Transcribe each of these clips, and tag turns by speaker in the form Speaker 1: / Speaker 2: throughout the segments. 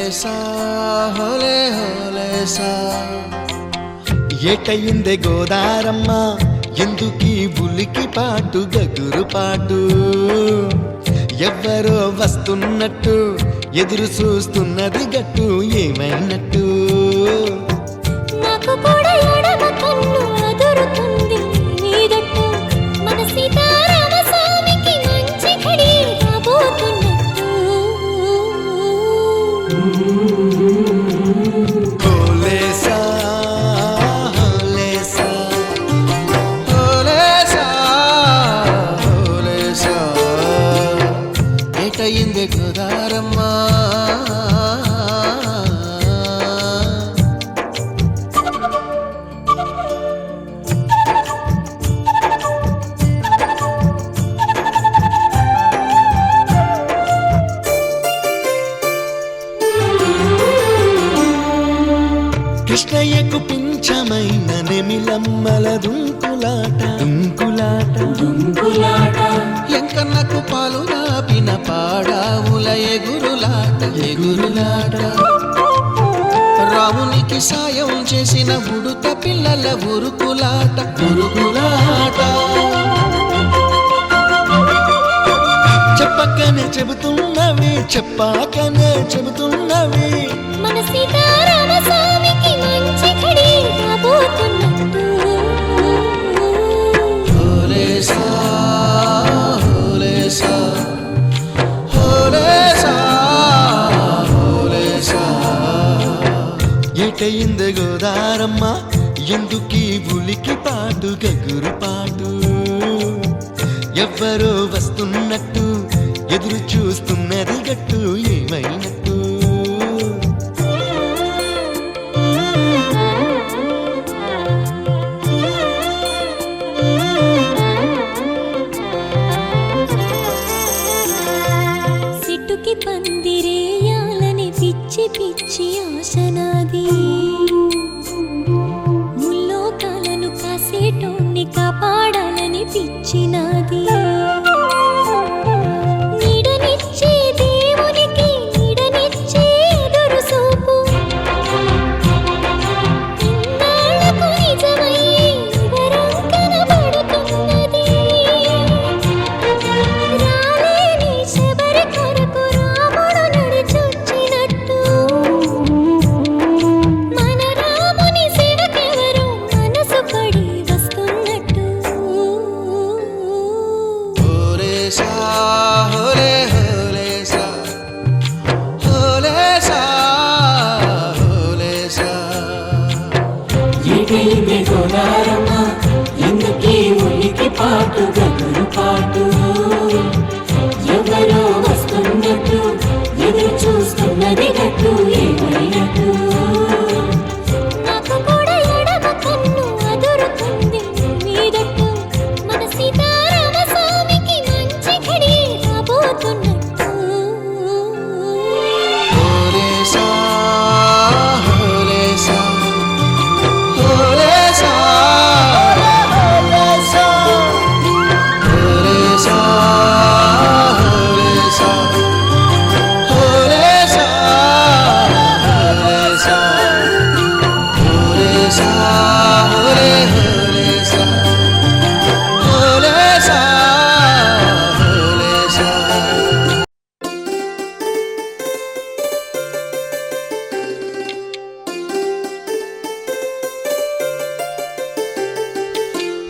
Speaker 1: హోలేసా హోలే హోలేసా ఏటయిందే గోదారమ్మ ఎందుకీ బులికి పాటు గగురు పాటు ఎవ్వరో వస్తున్నట్టు ఎదురు చూస్తున్నది గట్టు ఏమైనట్టు
Speaker 2: నాకు కూడా ఎడమ కన్ను అదురుతుంది నీదట్టు మన సీతారామ స్వామికి మంచి ఘడి రాబోతున్నట్టు
Speaker 1: హోలేసా హోలేసా హోలేసా హోలేసా ఏటయిందే గోదారమ్మ కృష్ణయ్యకు పింఛమైన నెమిలమ్మల దుంకులాట దుంకులాట
Speaker 2: దుంకులాట
Speaker 1: ఎంకన్నకు పాలు రాపిన పాడావుల ఎగురులాట ఎగురులాట రామునికి సాయం చేసిన ఉడుత పిల్లల ఉరుకులాట ఉరుకులాట చెప్పకనే చెబుతున్నవి చెప్పాకనే చెబుతున్నవి
Speaker 2: మన సీతారామ స్వామికి మంచి ఘడి రాబోతున్నట్టు
Speaker 1: హోలేసా హోలేసా హోలేసా హోలేసా ఏటయిందే గోదారమ్మ ఎందుకీ బులికి పాటు గగురు పాటు ఎవ్వరో వస్తున్నట్టు ఎదురు చూస్తున్నది గట్టు ఏమైనట్టు
Speaker 2: సిట్టుకి పందిరేయాలని పిచ్చి పిచ్చి ఆశనాది ముల్లోకాలను కాసేటోన్ని కాపాడాలని పిచ్చినాది నీడనిచ్చే దేవునికి నీడనిచ్చే ఎదురు చూపు ఇన్నాళ్లకు నిజమై వరం కనబడుతున్నది రాలేని శబరి కొరకు రాముడు నడిచొచ్చినట్టు మన రాముని సేవకెవరు మనసు పడి వస్తున్నట్టు
Speaker 1: హోలేసా హోలే హోలేసా హోలేసా హోలేసా
Speaker 3: ఏటైందే గోదారమ్మ ఎందుకీ ఉలికి పాటు గగురు పాటు ఎవరో వస్తున్నట్టు ఎదురు చూస్తున్నది గట్టు ఏమైనట్టు
Speaker 2: నాకు కూడా ఎడమ కన్ను అదురుతుంది నీదట్టు మన సీతారామ స్వామికి మంచి ఘడి రాబోతున్నట్టు
Speaker 1: హోలేసా హోలేసా హోలేసా హోలేసా హోలేసా హోలేసా హోలేసా హోలేసా హోలేసా హోలే హోలేసా హోలేసా హోలేసా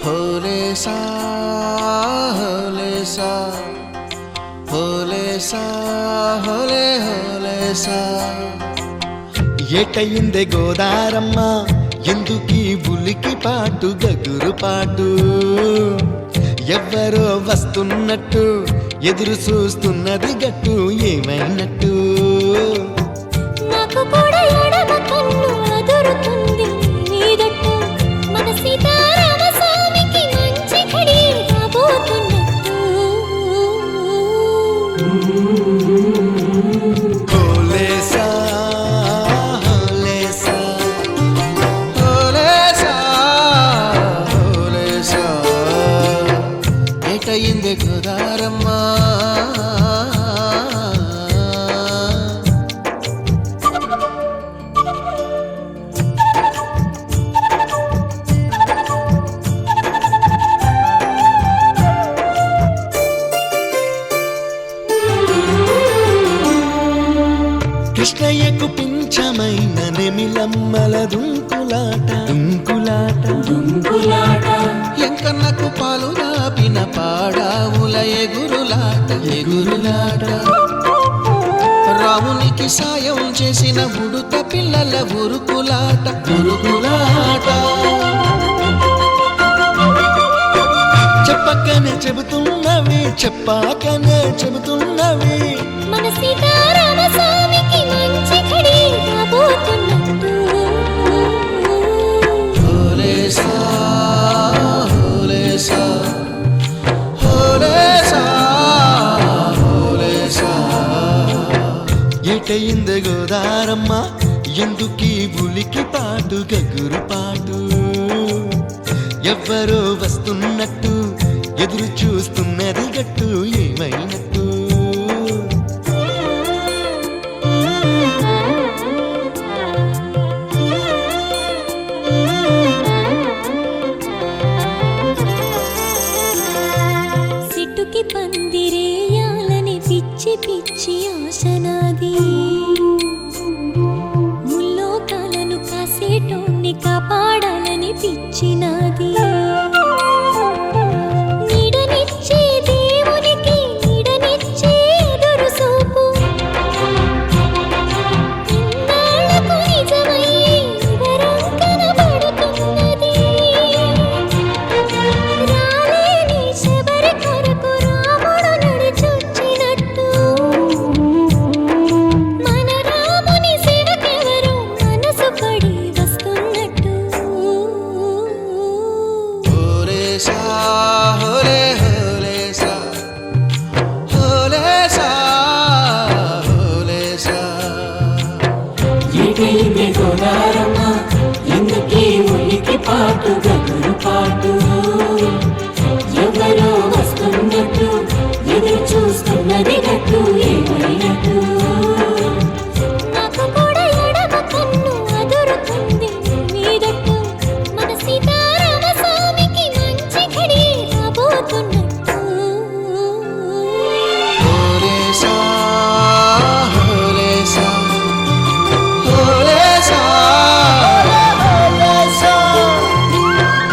Speaker 1: హోలేసా హోలేసా హోలేసా హోలే హోలేసా ఏటయిందే గోదారమ్మ ఎందుకీ బులికి పాటు గగురు పాటు ఎవ్వరో వస్తున్నట్టు ఎదురు చూస్తున్నది గట్టు ఏమైనట్టు
Speaker 2: నాకు కూడా ఎడమ కన్ను అదురుతుంది నీదట్టు మన సీతారామ స్వామికి మంచి ఘడి రాబోతున్నట్టు
Speaker 1: హోలేసా హోలేసా హోలేసా హోలేసా ఏటయిందే గోదారమ్మ పించయ్యకు పించమైన నెమిలమ్మల దుంకులాట
Speaker 3: దుంకులాట
Speaker 1: ఎంకన్నకు పాలు దాపిన పాడావుల ఎగురులాట రామునికి సాయం చేసిన ఉడుత పిల్లల ఉరుకులాట చెప్పకనే చెబుతున్నవి చెప్పాకనే చెబుతున్నవి
Speaker 2: మన సీతారామ స్వామికి మంచి ఘడి రాబోతున్నట్టు
Speaker 1: హోలేసా హోలేసా హోలేసా హోలేసా ఏటయింది గోదారమ్మ ఎందుకీ ఉలికి పాటు గగురు పాటు ఎవ్వరో వస్తున్నట్టు ఎదురు చూస్తున్నది గట్టు ఏమైనట్టు
Speaker 2: సిట్టుకి పందిరేయాలని పిచ్చి పిచ్చి ఆశనాది ముల్లోకాలను కాసేటోన్ని కాపాడాలని పిచ్చినాది నీడనిచ్చే దేవునికి నీడనిచ్చే ఎదురు చూపు ఇన్నాళ్లకు నిజమై వరం కనబడుతున్నది రాలేని శబరి కొరకు రాముడు నడిచొచ్చినట్టు మన రాముని సేవకెవరు మనసు పడి వస్తున్నట్టు
Speaker 1: హోలేసా హోలే హోలేసా హోలేసా హోలేసా
Speaker 3: ఏటైంది గోదారమ్మ ఎందుకీ ఉలికి పాటు గగురు పాటు ఎవరో వస్తున్నట్టు ఎదురు చూస్తున్నది గట్టు ఏమైనట్టు
Speaker 2: నాకు కూడా ఎడమ కన్ను అదురుతుంది మీదట్టు మన సీతారామ స్వామికి మంచి ఘడి రాబోతున్నట్టు
Speaker 1: హోలేసా హోలేసా హోలేసా హోలేసా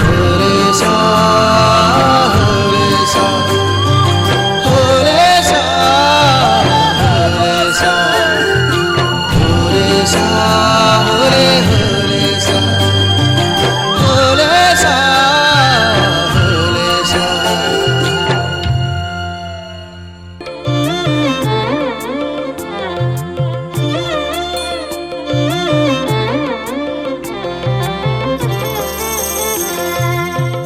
Speaker 1: హోలేసా హోలేసా హోలేసా హోలేసా హోలేసా హోలే హోలేసా హోలేసా హోలేసా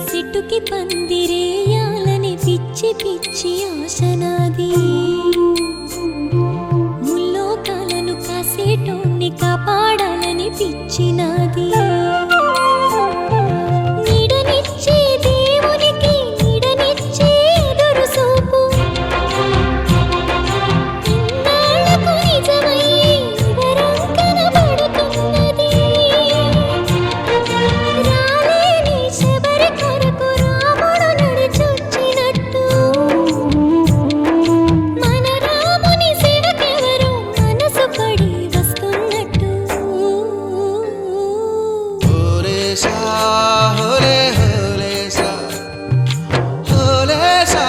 Speaker 2: సిట్టుకి పందిరేయాలని పిచ్చి పిచ్చి ఆశనాది ముల్లోకాలను కాసేటోన్ని కాపాడాలని పిచ్చినాది నీడనిచ్చే దేవునికి నీడనిచ్చే ఎదురు చూపు ఇన్నాళ్లకు నిజమై వరం కనబడుతున్నది రాలేని శబరి కొరకు రాముడు నడిచొచ్చినట్టు మన రాముని సేవకెవరు మనసు పడి వస్తున్నట్టు
Speaker 1: హోలేసా హోలే హోలేసా హోలేసా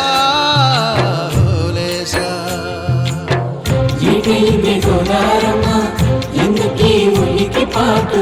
Speaker 1: హోలేసా
Speaker 3: ఏటైంది గోదారమ్మ ఎందుకీ ఉలికి పాటు